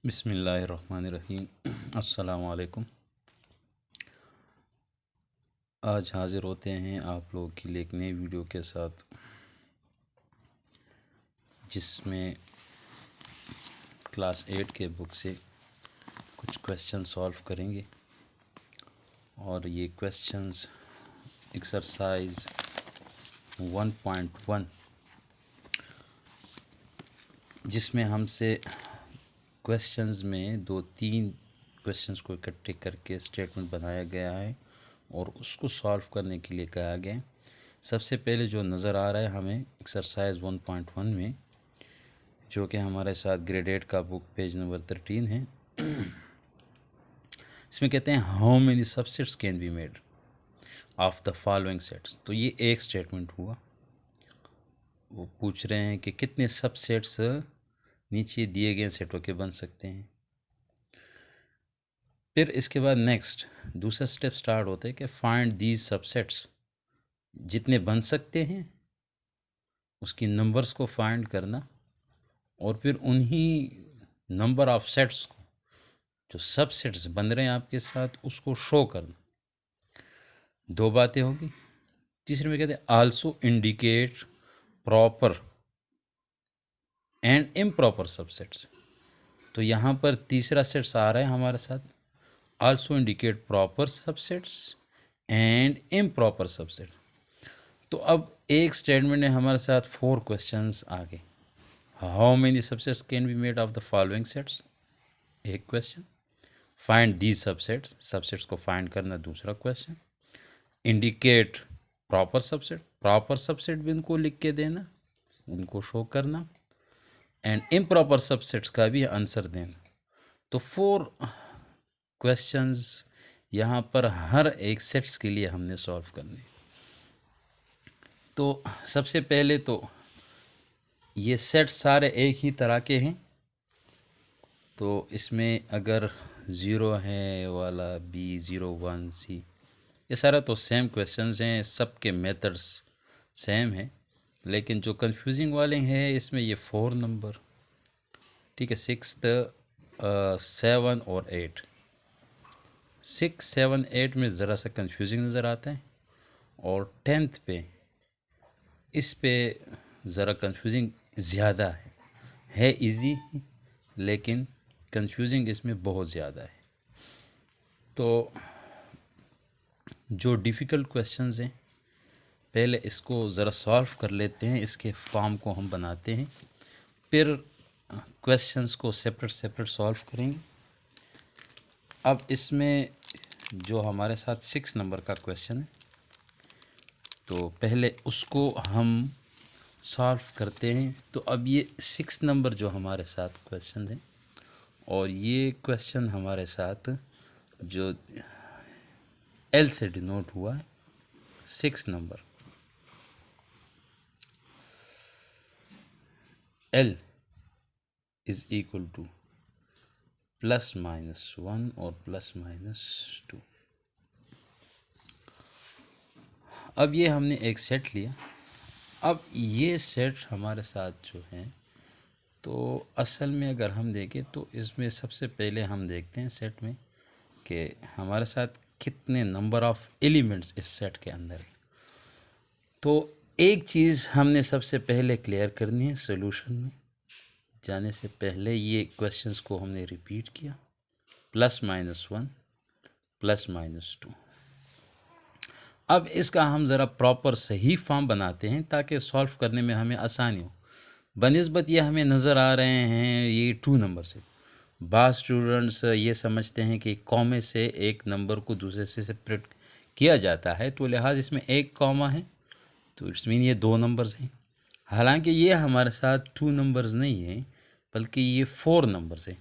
बिस्मिल्लाहिर्रहमानिर्रहीम। अस्सलाम वालेकुम। आज हाज़िर होते हैं आप लोगों के लिए एक नई वीडियो के साथ, जिसमें क्लास 8 के बुक से कुछ क्वेश्चन सॉल्व करेंगे। और ये क्वेश्चंस एक्सरसाइज 1.1, जिसमें हमसे क्वेश्चंस में 2-3 क्वेश्चंस को इकट्ठे करके स्टेटमेंट बनाया गया है और उसको सॉल्व करने के लिए कहा गया है। सबसे पहले जो नज़र आ रहा है हमें एक्सरसाइज 1.1 में, जो कि हमारे साथ ग्रेड 8 का बुक पेज नंबर 13 है। इसमें कहते हैं how many subsets can be made of the following sets. तो ये एक स्टेटमेंट हुआ। वो पूछ रहे हैं कि कितने सबसेट्स नीचे दिए गए सेटों के बन सकते हैं। फिर इसके बाद नेक्स्ट दूसरा स्टेप स्टार्ट होता है कि फाइंड दीज सबसेट्स। जितने बन सकते हैं उसकी नंबर्स को फाइंड करना और फिर उन्हीं नंबर ऑफ सेट्स को, जो सबसेट्स बन रहे हैं आपके साथ, उसको शो करना। दो बातें होगी। तीसरे में कहते हैं also indicate proper and improper subsets. तो यहाँ पर तीसरा सेट्स आ रहा है हमारे साथ, also indicate proper subsets and improper subset. तो अब एक स्टेटमेंट ने हमारे साथ 4 क्वेश्चंस आ गए। How many subsets can be made of the following sets, एक question. Find the subsets, subsets को फाइंड करना, दूसरा question. Indicate proper subset, proper subset भी उनको लिख के देना, उनको शो करना। एंड इम्प्रॉपर सबसेट्स का भी आंसर देना। तो 4 क्वेश्चंस यहाँ पर हर एक सेट्स के लिए हमने सॉल्व करने। तो सबसे पहले तो ये सेट सारे एक ही तरह के हैं। तो इसमें अगर 0 है वाला, B 0 1 C, ये सारा तो सेम क्वेश्चंस हैं, सबके मेथड्स सेम हैं। लेकिन जो कंफ्यूजिंग वाले हैं इसमें ये 4 नंबर, ठीक है, 6, 7 और 8। 6, 7, 8 में ज़रा सा कंफ्यूजिंग नज़र आता है। और 10th पे, इस पे ज़रा कंफ्यूजिंग ज़्यादा है इजी, लेकिन कंफ्यूजिंग इसमें बहुत ज़्यादा है। तो जो डिफ़िकल्ट क्वेश्चंस हैं, पहले इसको ज़रा सॉल्व कर लेते हैं। इसके फॉर्म को हम बनाते हैं, फिर क्वेश्चंस को सेपरेट सॉल्व करेंगे। अब इसमें जो हमारे साथ 6 नंबर का क्वेश्चन है, तो पहले उसको हम सॉल्व करते हैं। तो अब ये 6 नंबर जो हमारे साथ क्वेश्चन है, और ये क्वेश्चन हमारे साथ जो एल से डिनोट हुआ है, 6 number L is equal to +-1 और +-2। अब ये हमने एक सेट लिया। अब ये सेट हमारे साथ जो है, तो असल में अगर हम देखें तो इसमें सबसे पहले हम देखते हैं सेट में कि हमारे साथ कितने नंबर ऑफ़ एलिमेंट्स इस सेट के अंदर है। तो एक चीज़ हमने सबसे पहले क्लियर करनी है। सॉल्यूशन में जाने से पहले ये क्वेश्चंस को हमने रिपीट किया, +-1 +-2। अब इसका हम ज़रा प्रॉपर सही फॉर्म बनाते हैं ताकि सॉल्व करने में हमें आसानी हो। बनिस्बत ये हमें नज़र आ रहे हैं ये 2 नंबर से। बाज़ स्टूडेंट्स ये समझते हैं कि कॉमे से एक नंबर को दूसरे से सेपरेट किया जाता है, तो लिहाज इसमें एक कॉमा है, तो इट्स मीन ये 2 नंबर्स हैं। हालांकि ये हमारे साथ 2 नंबर्स नहीं हैं, बल्कि ये 4 नंबर्स हैं।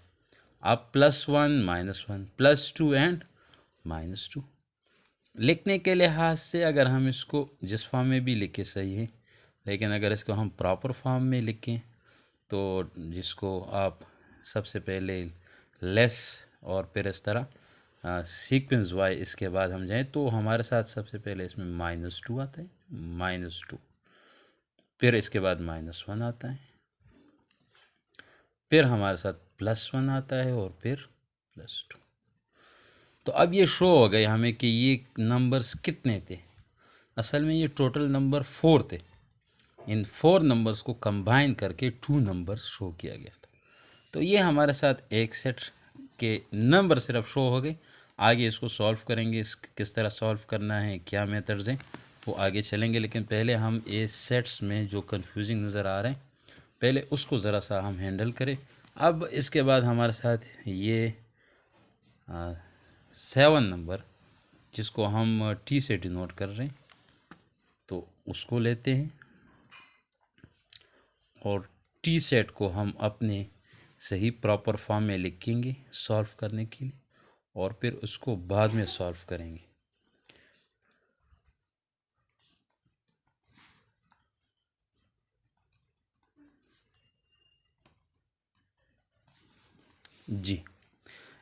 आप +1 -1 +2 एंड -2 लिखने के लिहाज से अगर हम इसको जिस फॉर्म में भी लिखे सही है, लेकिन अगर इसको हम प्रॉपर फॉर्म में लिखें, तो जिसको आप सबसे पहले लेस और फिर इस तरह सीक्वेंस वाई इसके बाद हम जाएं, तो हमारे साथ सबसे पहले इसमें -2 आता है, -2, फिर इसके बाद -1 आता है, फिर हमारे साथ +1 आता है और फिर +2। तो अब ये शो हो गए हमें कि ये नंबर्स कितने थे। असल में ये टोटल नंबर 4 थे। इन 4 नंबर्स को कंबाइन करके 2 नंबर्स शो किया गया था। तो ये हमारे साथ एक सेट के नंबर सिर्फ शो हो गए। आगे इसको सॉल्व करेंगे, किस तरह सॉल्व करना है, क्या मेथड्स हैं, वो आगे चलेंगे। लेकिन पहले हम ये सेट्स में जो कंफ्यूजिंग नज़र आ रहे हैं पहले उसको ज़रा सा हम हैंडल करें। अब इसके बाद हमारे साथ ये 7 नंबर जिसको हम टी से डिनोट कर रहे हैं तो उसको लेते हैं और टी सेट को हम अपने सही प्रॉपर फॉर्म में लिखेंगे सॉल्व करने के लिए और फिर उसको बाद में सॉल्व करेंगे। जी,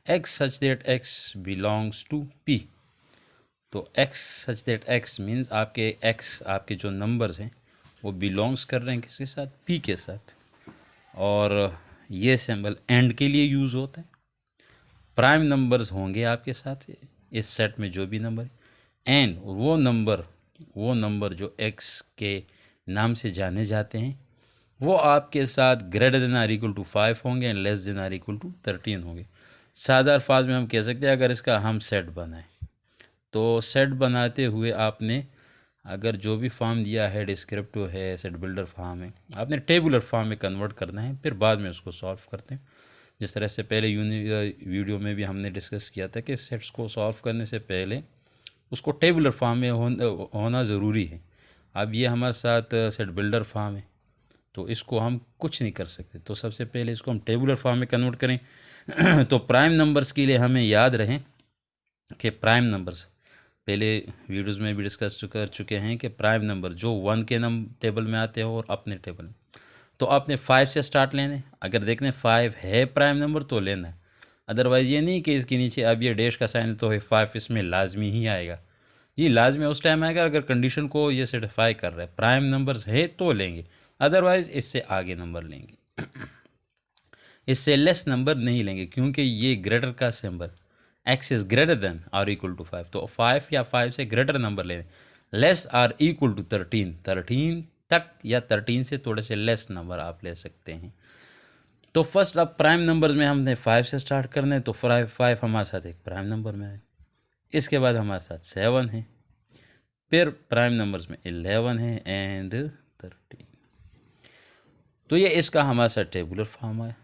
x such that x belongs to p। तो x such that x means आपके x आपके जो नंबर्स हैं वो बिलोंग्स कर रहे हैं किसके साथ, p के साथ। और ये सिंबल एंड के लिए यूज़ होता है। प्राइम नंबर्स होंगे आपके साथ इस सेट में जो भी नंबर है, एंड वो नंबर जो x के नाम से जाने जाते हैं वो आपके साथ greater than or equal to 5 होंगे and less than or equal to 13 होंगे। सादा अल्फाज में हम कह सकते हैं अगर इसका हम सेट बनाएं तो सेट बनाते हुए आपने अगर जो भी फॉर्म दिया है डिस्क्रिप्टिव है, सेट बिल्डर फॉर्म है, आपने टेबुलर फॉर्म में कन्वर्ट करना है, फिर बाद में उसको सॉल्व करते हैं। जिस तरह से पहले वीडियो में भी हमने डिस्कस किया था कि सेट्स को सॉल्व करने से पहले उसको टेबुलर फॉर्म में होना ज़रूरी है। अब ये हमारे साथ सेट बिल्डर फॉर्म है तो इसको हम कुछ नहीं कर सकते, तो सबसे पहले इसको हम टेबुलर फॉर्म में कन्वर्ट करें। तो प्राइम नंबर्स के लिए हमें याद रहें कि प्राइम नंबर्स पहले वीडियोस में भी डिस्कस कर चुके हैं कि प्राइम नंबर जो 1 के टेबल में आते हो और अपने टेबल में, तो आपने 5 से स्टार्ट लेने। अगर देखने 5 है प्राइम नंबर तो लेना है, अदरवाइज़ ये नहीं कि इसके नीचे अब ये डैश का साइन तो है 5 इसमें लाजमी ही आएगा। ये लाजमी उस टाइम आएगा अगर कंडीशन को ये सेटिफाई कर रहा है, प्राइम नंबर्स है तो लेंगे, अदरवाइज़ इससे आगे नंबर लेंगे। इससे लेस नंबर नहीं लेंगे क्योंकि ये ग्रेटर का symbol x is greater than or equal to 5, तो 5 या 5 से ग्रेटर नंबर लें। लेस आर इक्वल टू 13 तक या 13 से थोड़े से लेस नंबर आप ले सकते हैं। तो फर्स्ट अब प्राइम नंबर्स में हमने 5 से स्टार्ट करना है, तो 5 हमारे साथ एक प्राइम नंबर में है। इसके बाद हमारे साथ 7 है, फिर प्राइम नंबर्स में 11 है एंड 13। तो ये इसका हमारे साथ टेबुलर फॉर्म है।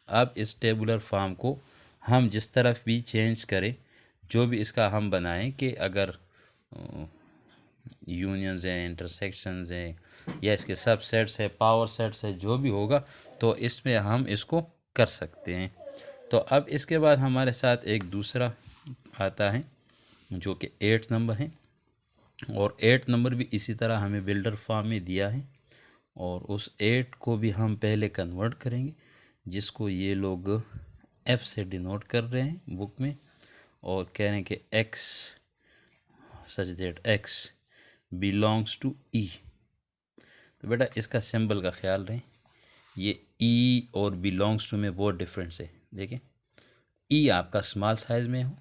अब इस टेबुलर फॉर्म को हम जिस तरफ भी चेंज करें, जो भी इसका हम बनाएं कि अगर यूनियंस हैं, इंटरसेक्शंस हैं या इसके सबसेट्स है, पावर सेट्स है, जो भी होगा तो इसमें हम इसको कर सकते हैं। तो अब इसके बाद हमारे साथ एक दूसरा आता है जो कि 8 नंबर है, और 8 नंबर भी इसी तरह हमें बिल्डर फॉर्म में दिया है और उस 8 को भी हम पहले कन्वर्ट करेंगे, जिसको ये लोग F से डिनोट कर रहे हैं बुक में और कह रहे हैं कि x such that x belongs to E। तो बेटा इसका सिंबल का ख्याल रखें, ये E और बिलोंग्स टू में बहुत डिफरेंस है। देखें E आपका स्मॉल साइज़ में हो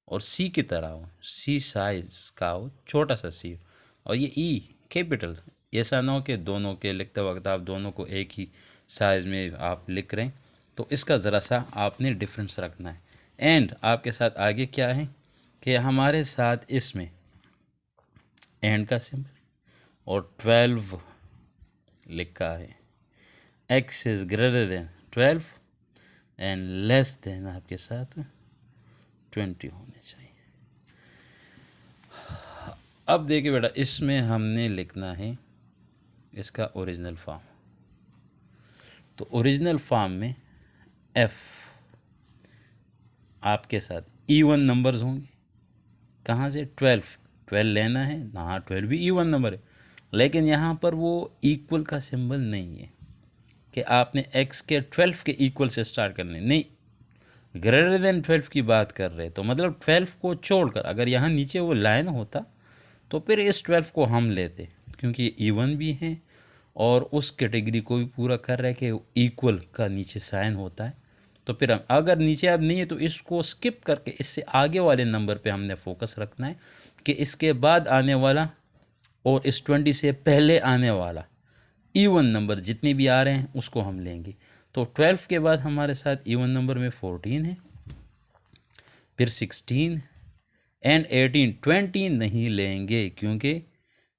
और C की तरह हो, C साइज़ का हो, छोटा सा C हो, और ये E कैपिटल। ऐसा ना हो कि दोनों के लिखते वक्त आप दोनों को एक ही साइज़ में आप लिख रहे हैं, तो इसका ज़रा सा आपने डिफरेंस रखना है। एंड आपके साथ आगे क्या है कि हमारे साथ इसमें एंड का सिंबल और 12 लिखा है, x is greater then 12 and less then आपके साथ 20 होने चाहिए। अब देखिए बेटा इसमें हमने लिखना है इसका ओरिजिनल फॉर्म। तो ओरिजिनल फॉर्म में F आपके साथ E1 नंबर्स होंगे, कहाँ से 12 लेना है ना, हाँ 12 भी E1 नंबर है, लेकिन यहाँ पर वो इक्वल का सिंबल नहीं है कि आपने x के 12 के इक्वल से स्टार्ट करने, नहीं, ग्रेटर देन 12 की बात कर रहे, तो मतलब 12 को छोड़कर अगर यहाँ नीचे वो लाइन होता तो फिर इस 12 को हम लेते, क्योंकि E1 भी है और उस कैटेगरी को भी पूरा कर रहा है कि इक्वल का नीचे साइन होता है, तो फिर हम अगर नीचे अब नहीं है तो इसको स्किप करके इससे आगे वाले नंबर पे हमने फोकस रखना है कि इसके बाद आने वाला और इस 20 से पहले आने वाला इवन नंबर जितने भी आ रहे हैं उसको हम लेंगे। तो 12 के बाद हमारे साथ इवन नंबर में 14 है, फिर 16 एंड 18। 20 नहीं लेंगे क्योंकि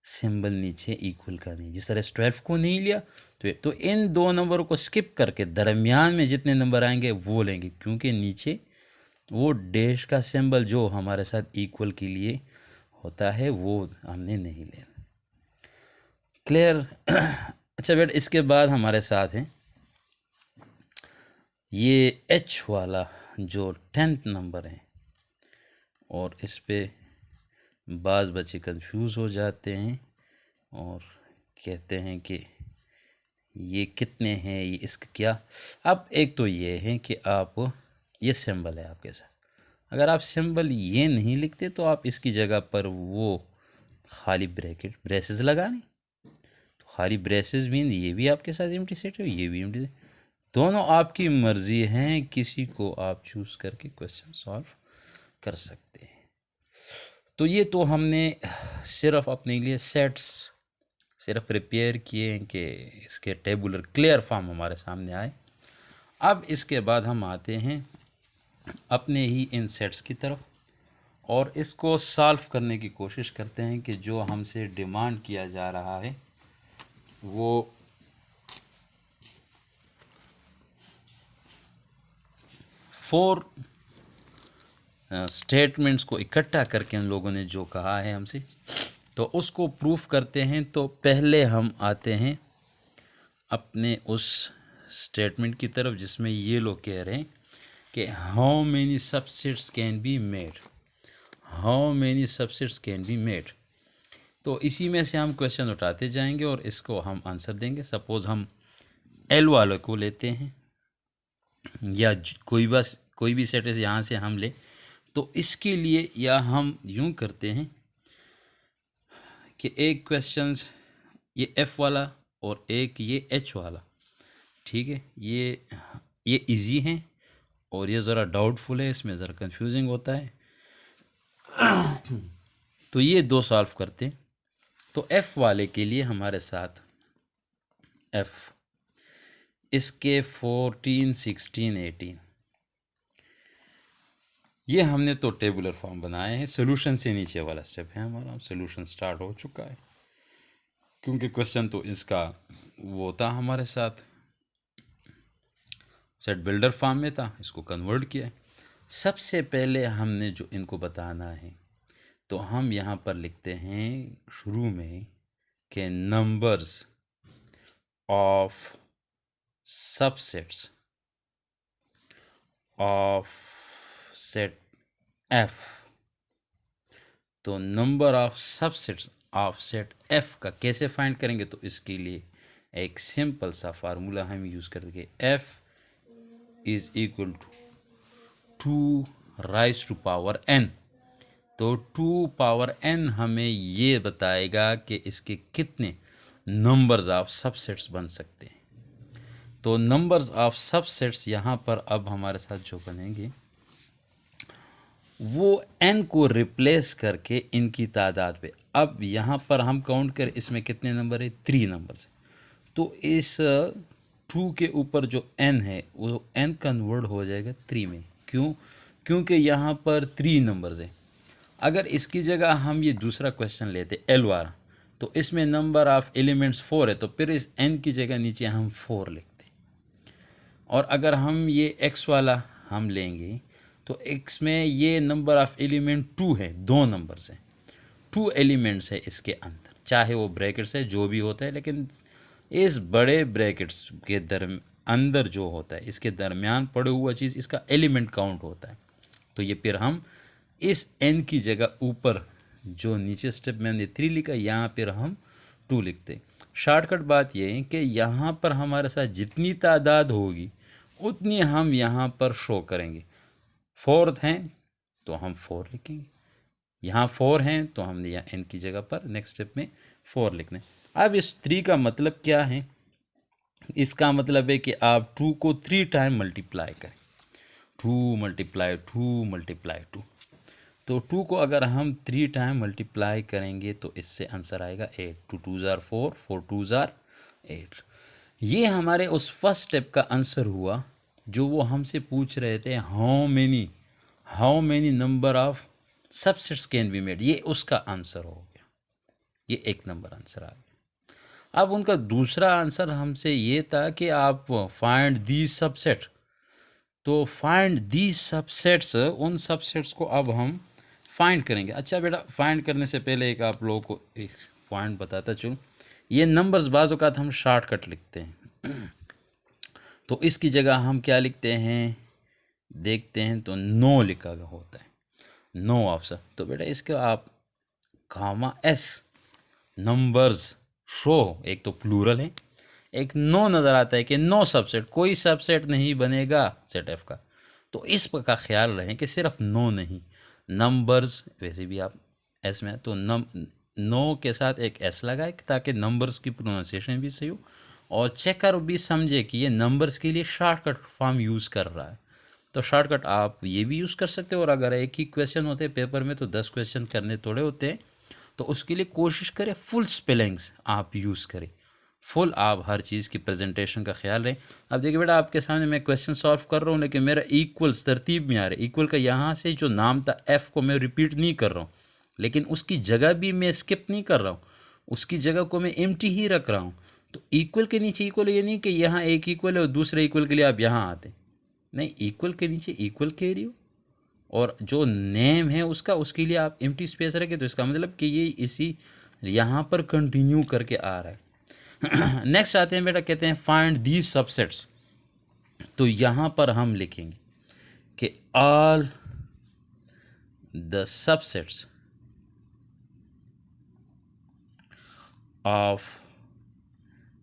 सिंबल नीचे इक्वल का नहीं, जिस तरह 12 को नहीं लिया तो इन दो नंबरों को स्किप करके दरमियान में जितने नंबर आएंगे वो लेंगे, क्योंकि नीचे वो डैश का सिंबल जो हमारे साथ इक्वल के लिए होता है वो हमने नहीं लेना। क्लियर? अच्छा बेटा, इसके बाद हमारे साथ है ये एच वाला जो 10th नंबर है, और इस पे बाज़ बच्चे कंफ्यूज हो जाते हैं और कहते हैं कि ये कितने हैं, ये इसका क्या। अब एक तो ये है कि आप ये सिंबल है आपके साथ, अगर आप सिंबल ये नहीं लिखते तो आप इसकी जगह पर वो खाली ब्रेसेस लगाने, तो खाली ब्रेसेस भी ये भी आपके साथ एम्प्टी सेट है, ये भी एम्प्टी सेट, दोनों आपकी मर्ज़ी हैं, किसी को आप चूज़ करके क्वेश्चन सॉल्व कर सकते हैं। तो ये तो हमने सिर्फ अपने लिए सेट्स सिर्फ प्रिपेयर किए हैं कि इसके टेबुलर क्लियर फॉर्म हमारे सामने आए। अब इसके बाद हम आते हैं अपने ही इन सेट्स की तरफ और इसको सॉल्व करने की कोशिश करते हैं कि जो हमसे डिमांड किया जा रहा है वो फोर स्टेटमेंट्स को इकट्ठा करके उन लोगों ने जो कहा है हमसे, तो उसको प्रूफ करते हैं। तो पहले हम आते हैं अपने उस स्टेटमेंट की तरफ जिसमें ये लोग कह रहे हैं कि how many subsets can be made, how many subsets can be made. तो इसी में से हम क्वेश्चन उठाते जाएंगे और इसको हम आंसर देंगे। सपोज़ हम एल वालों को लेते हैं या कोई भी सेट यहाँ से हम ले, तो इसके लिए या हम यूं करते हैं कि एक क्वेश्चंस ये एफ़ वाला और एक ये एच वाला, ठीक है, ये इजी हैं और ये ज़रा डाउटफुल है, इसमें ज़रा कंफ्यूजिंग होता है। तो ये दो सॉल्व करते हैं। तो एफ़ वाले के लिए हमारे साथ एफ़ इसके 14, 16, 18 ये हमने तो टेबुलर फॉर्म बनाए हैं। सोल्यूशन से नीचे वाला स्टेप है हमारा, सोल्यूशन स्टार्ट हो चुका है क्योंकि क्वेश्चन तो इसका वो था हमारे साथ सेट बिल्डर फॉर्म में था, इसको कन्वर्ट किया है। सबसे पहले हमने जो इनको बताना है तो हम यहाँ पर लिखते हैं शुरू में कि numbers of subsets of set F. तो number of subsets of set F का कैसे फाइंड करेंगे, तो इसके लिए एक सिंपल सा फार्मूला हम यूज़ करके F is equal to 2 raise to power N. तो 2 पावर एन हमें ये बताएगा कि इसके कितने नंबर्स ऑफ सबसेट्स बन सकते हैं। तो नंबर्स ऑफ सबसेट्स यहाँ पर अब हमारे साथ जो बनेंगे वो n को रिप्लेस करके इनकी तादाद पे, अब यहाँ पर हम काउंट करें इसमें कितने नंबर है, 3 नंबर्स है। तो इस 2 के ऊपर जो n है वो n कन्वर्ट हो जाएगा 3 में। क्यों? क्योंकि यहाँ पर 3 नंबर्स है। अगर इसकी जगह हम ये दूसरा क्वेश्चन लेते एल वाला, तो इसमें नंबर ऑफ एलिमेंट्स 4 है, तो फिर इस n की जगह नीचे हम 4 लिखते। और अगर हम ये x वाला हम लेंगे तो x में ये नंबर ऑफ एलिमेंट 2 है, 2 नंबर्स हैं, 2 एलिमेंट्स है इसके अंदर, चाहे वो ब्रैकेट्स है जो भी होता है, लेकिन इस बड़े ब्रैकेट्स के अंदर जो होता है इसके दरमियान पड़े हुआ चीज़ इसका एलिमेंट काउंट होता है। तो ये फिर हम इस n की जगह ऊपर जो नीचे स्टेप में हमने 3 लिखा, यहाँ पर हम 2 लिखते। शॉर्टकट बात ये है कि यहाँ पर हमारे साथ जितनी तादाद होगी उतनी हम यहाँ पर शो करेंगे। 4th हैं तो हम 4 लिखेंगे, यहाँ 4 हैं तो हमने यहाँ n की जगह पर नेक्स्ट स्टेप में 4 लिखना है। अब इस 3 का मतलब क्या है? इसका मतलब है कि आप 2 को 3 टाइम मल्टीप्लाई करें, 2 मल्टीप्लाई 2 मल्टीप्लाई 2। तो 2 को अगर हम 3 टाइम मल्टीप्लाई करेंगे तो इससे आंसर आएगा 8। 2 2 ज़ार 4, 4 2 ज़ार 8। ये हमारे उस फर्स्ट स्टेप का आंसर हुआ जो वो हमसे पूछ रहे थे, how many number of subsets can be made. ये उसका आंसर हो गया, ये 1 नंबर आंसर आ गया। अब उनका दूसरा आंसर हमसे ये था कि आप फाइंड दीज सबसेट। तो फाइंड दीज सबसेट्स, उन सबसेट्स को अब हम फाइंड करेंगे। अच्छा बेटा, फाइंड करने से पहले एक आप लोगों को एक पॉइंट बताता चलूँ। ये नंबर्स बाज़ औक़ात हम शॉर्टकट लिखते हैं, तो इसकी जगह हम क्या लिखते हैं, देखते हैं तो 9 लिखा होता है, 9 ऑप्शन। तो बेटा इसके आप कामा एस नंबर्स शो, एक तो प्लूरल है, एक 9 नज़र आता है कि 9 सबसेट, कोई सबसेट नहीं बनेगा सेट एफ का। तो इस पर का ख्याल रहे कि सिर्फ 9 नहीं, नंबर्स वैसे भी आप एस में, तो 9 के साथ एक एस लगाए ताकि नंबर्स की प्रोनाउंसिएशन भी सही हो और चेकर भी समझे कि ये नंबर्स के लिए शॉर्टकट फॉर्म यूज़ कर रहा है। तो शॉर्टकट आप ये भी यूज़ कर सकते हो। और अगर एक ही क्वेश्चन होते हैं पेपर में तो 10 क्वेश्चन करने थोड़े होते हैं, तो उसके लिए कोशिश करें फुल स्पेलिंग्स आप यूज़ करें, फुल आप हर चीज़ की प्रेजेंटेशन का ख्याल रहे। अब देखिए बेटा, आपके सामने मैं क्वेश्चन सॉल्व कर रहा हूँ लेकिन मेरा इक्वल्स तरतीब में आ रहा है। इक्वल का यहाँ से जो नाम था एफ़ को मैं रिपीट नहीं कर रहा हूँ, लेकिन उसकी जगह भी मैं स्किप नहीं कर रहा हूँ, उसकी जगह को मैं एम्प्टी ही रख रहा हूँ। तो इक्वल के नीचे इक्वल, ये नहीं कि यहाँ एक इक्वल है और दूसरे इक्वल के लिए आप यहाँ आते, नहीं, इक्वल के नीचे इक्वल कह रही हो और जो नेम है उसका, उसके लिए आप एम्प्टी स्पेस रखें। तो इसका मतलब कि ये इसी यहाँ पर कंटिन्यू करके आ रहा है। नेक्स्ट आते हैं बेटा, कहते हैं फाइंड दीज सबसेट्स। तो यहाँ पर हम लिखेंगे कि all the subsets of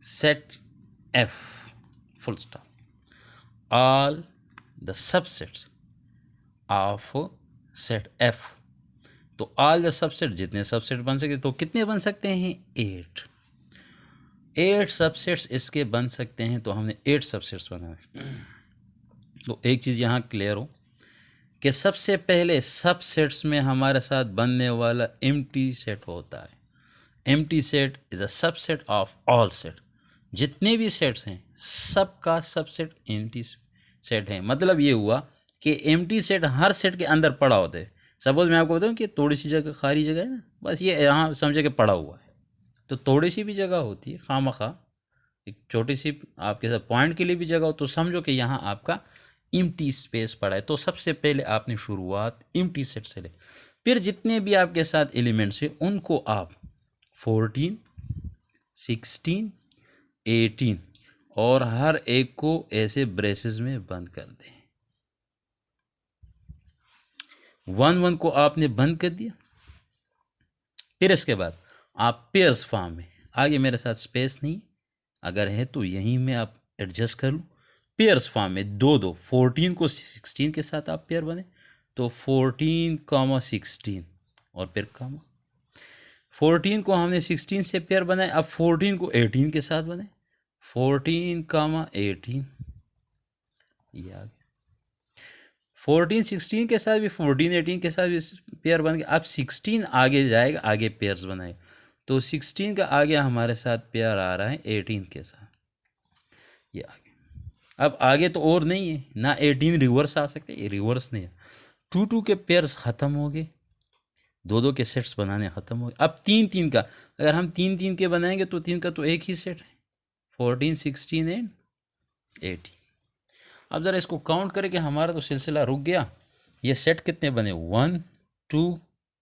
set F, full stop, all the subsets of set F. तो ऑल द सबसेट, जितने सबसेट बन सके, तो कितने बन सकते हैं, 8 सबसेट्स इसके बन सकते हैं। तो हमने 8 सबसेट्स बनाए। तो एक चीज़ यहाँ क्लियर हो कि सबसे पहले सबसेट्स में हमारे साथ बनने वाला एम्प्टी सेट होता है। Empty set is a subset of all set. जितने भी सेट्स हैं सबका सबसेट एम्प्टी सेट है। मतलब ये हुआ कि एम्प्टी सेट हर सेट के अंदर पड़ा होता है। सपोज मैं आपको बताऊं कि थोड़ी सी जगह खाली जगह है ना, बस ये यहाँ समझे कि पड़ा हुआ है। तो थोड़ी सी भी जगह होती है खामखा, एक छोटी सी आपके साथ पॉइंट के लिए भी जगह हो, तो समझो कि यहाँ आपका एम्प्टी स्पेस पड़ा है। तो सबसे पहले आपने शुरुआत एम्प्टी सेट से ले, फिर जितने भी आपके साथ एलिमेंट्स हैं उनको आप 14, 16, 18 और हर एक को ऐसे ब्रेसेस में बंद कर दें। 1 1 को आपने बंद कर दिया। फिर इसके बाद आप पेयर्स फॉर्म में, आगे मेरे साथ स्पेस नहीं, अगर है तो यहीं में आप एडजस्ट कर लो। पेयर्स फॉर्म में 2 2, 14 को 16 के साथ आप पेयर बने, तो 14, 16 और फिर कामा। 14 को हमने 16 से पेयर बनाए, अब 14 को 18 के साथ बने, 14, 18, ये आ गया। 14 16 के साथ भी, 14 18 के साथ भी पेयर बन गया। अब 16 आगे जाएगा, आगे पेयर्स बनाए, तो 16 का आगे हमारे साथ पेयर आ रहा है 18 के साथ, ये आगे। अब आगे तो और नहीं है ना, 18 रिवर्स आ सकते, ये रिवर्स नहीं है। 2 2 के पेयर्स ख़त्म हो गए, 2 2 के सेट्स बनाने ख़त्म हो गए। अब 3 3 का, अगर हम 3 3 के बनाएंगे तो 3 का तो एक ही सेट है, 14 16 एंड 18। अब ज़रा इसको काउंट करें कि हमारा तो सिलसिला रुक गया। ये सेट कितने बने, 1 2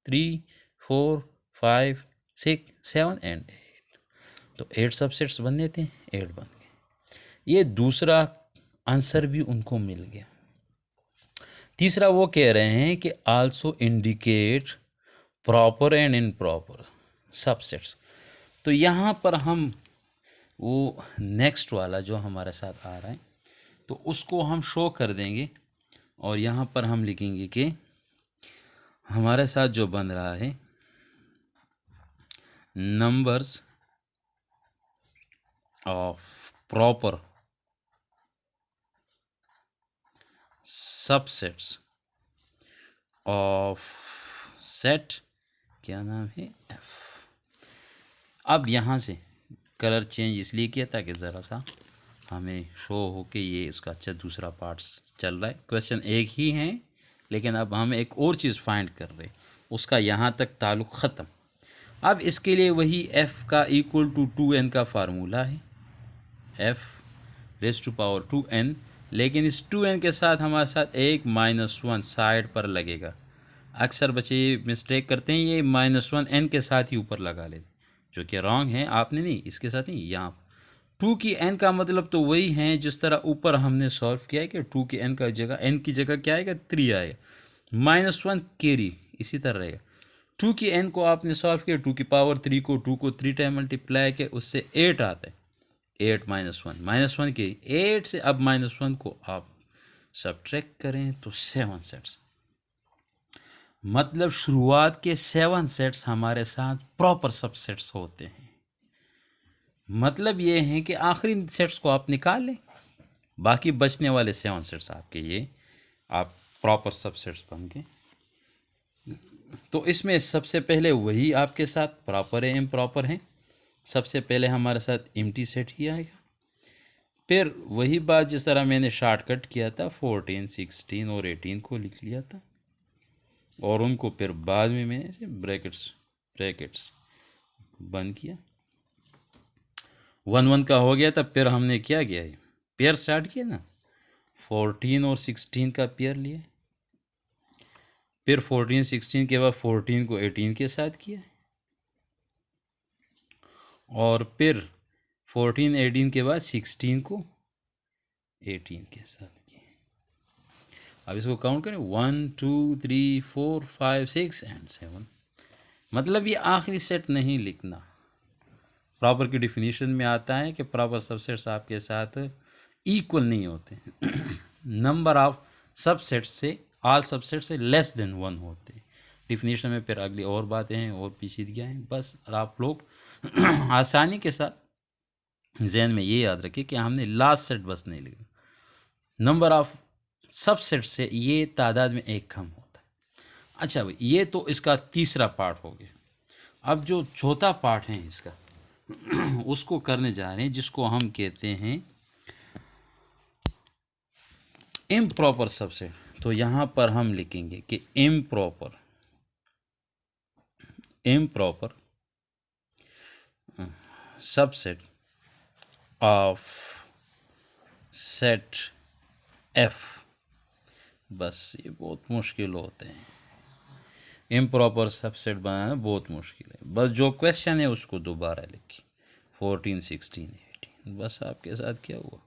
3 4 5 6 7 एंड 8। तो 8 सबसेट्स बनने थे, 8 बन गए। ये दूसरा आंसर भी उनको मिल गया। तीसरा वो कह रहे हैं कि also indicate proper and improper subsets. तो यहाँ पर हम वो नेक्स्ट वाला जो हमारे साथ आ रहा है तो उसको हम शो कर देंगे और यहाँ पर हम लिखेंगे कि हमारे साथ जो बन रहा है numbers of proper subsets of set, क्या नाम है, एफ। अब यहाँ से कलर चेंज इसलिए किया ताकि ज़रा सा हमें शो हो कि ये इसका अच्छा दूसरा पार्ट चल रहा है। क्वेश्चन एक ही है लेकिन अब हम एक और चीज़ फाइंड कर रहे हैं, उसका यहाँ तक ताल्लुक़ ख़त्म। अब इसके लिए वही f का इक्वल टू 2n का फार्मूला है, f⁻²n, लेकिन इस 2n के साथ हमारे साथ एक -1 साइड पर लगेगा। अक्सर बच्चे ये मिस्टेक करते हैं, ये -1n के साथ ही ऊपर लगा लेते, जो कि रॉन्ग है। आपने नहीं, इसके साथ नहीं, यहाँ 2 की n का मतलब तो वही है जिस तरह ऊपर हमने सॉल्व किया है कि 2 की n का जगह, n की जगह क्या आएगा, 3 आएगा, -1 कैरी इसी तरह रहेगा। 2 की n को आपने सॉल्व किया, 2 की पावर 3 को 2 को 3 टाइम मल्टीप्लाई किया, उससे 8 आता है, 8 -1 के 8 से अब -1 को आप सब्ट्रैक्ट करें तो 7 सेट्स, मतलब शुरुआत के 7 सेट्स हमारे साथ प्रॉपर सबसेट्स होते हैं। मतलब ये है कि आखिरी सेट्स को आप निकाल लें, बाकी बचने वाले 7 सेट्स आपके ये आप प्रॉपर सबसेट्स बन गए। तो इसमें सबसे पहले वही आपके साथ प्रॉपर है, इम्प्रॉपर है। सबसे पहले हमारे साथ एम्प्टी सेट ही आएगा, फिर वही बात जिस तरह मैंने शॉर्टकट किया था, 14, 16 और 18 को लिख लिया था, और उनको फिर बाद में मैंने ऐसे ब्रैकेट्स बंद किया। 1 1 का हो गया था, फिर हमने क्या किया है, पेयर स्टार्ट किया ना, 14 और 16 का पेयर लिया, फिर 14 16 के बाद 14 को 18 के साथ किया, और फिर 14 18 के बाद 16 को 18 के साथ किया। अब इसको काउंट करें, 1 2 3 4 5 6 एंड 7। मतलब ये आखिरी सेट नहीं लिखना। प्रॉपर की डिफिनीशन में आता है कि प्रॉपर सबसेट्स आपके साथ इक्वल नहीं होते, नंबर ऑफ सबसेट्स से, ऑल सबसेट से लेस देन 1 होते। डिफिनीशन में फिर अगली और बातें हैं और पेचीदगियाँ हैं। बस आप लोग आसानी के साथ जहन में ये याद रखें कि हमने लास्ट सेट बस नहीं लिखा, नंबर ऑफ सबसेट से ये तादाद में एक कम होता है। अच्छा भाई, ये तो इसका तीसरा पार्ट हो गया। अब जो चौथा पार्ट है इसका उसको करने जा रहे हैं, जिसको हम कहते हैं इम्प्रॉपर सबसेट। तो यहाँ पर हम लिखेंगे कि improper subset of set F. बस ये बहुत मुश्किल होते हैं, इम्प्रॉपर सबसेट बनाना बहुत मुश्किल है। बस जो क्वेश्चन है उसको दोबारा लिखिए, 14 16 18, बस आपके साथ क्या हुआ,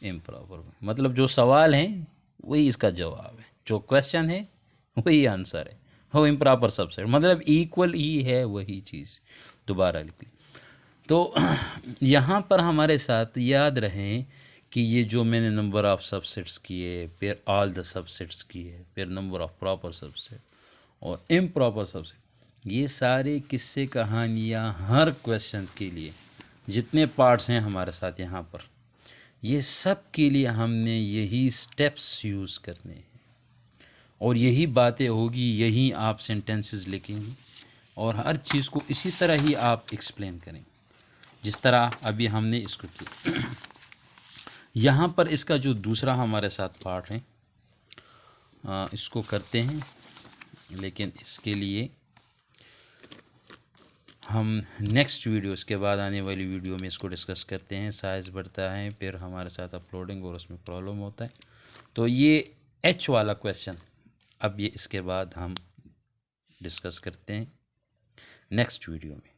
इम्प्रॉपर। मतलब जो सवाल है वही इसका जवाब है, जो क्वेश्चन है वही आंसर है, वो इम्प्रॉपर सबसेट मतलब इक्वल ही है वही चीज़, दोबारा लिख ली। तो यहाँ पर हमारे साथ याद रहें कि ये जो मैंने नंबर ऑफ सबसेट्स किए, फिर ऑल द सबसेट्स किए, फिर नंबर ऑफ प्रॉपर सबसेट और इम्प्रॉपर सबसेट, ये सारे किस्से कहानियाँ हर क्वेश्चन के लिए जितने पार्ट्स हैं हमारे साथ यहाँ पर, ये सब के लिए हमने यही स्टेप्स यूज़ करने हैं और यही बातें होगी, यही आप सेंटेंसेस लिखेंगे और हर चीज़ को इसी तरह ही आप एक्सप्लेन करें जिस तरह अभी हमने इसको किया। यहाँ पर इसका जो दूसरा हमारे साथ पार्ट है इसको करते हैं, लेकिन इसके लिए हम नेक्स्ट वीडियो, इसके बाद आने वाली वीडियो में इसको डिस्कस करते हैं। साइज़ बढ़ता है, फिर हमारे साथ अपलोडिंग और उसमें प्रॉब्लम होता है। तो ये एच वाला क्वेश्चन अब ये इसके बाद हम डिस्कस करते हैं नेक्स्ट वीडियो में।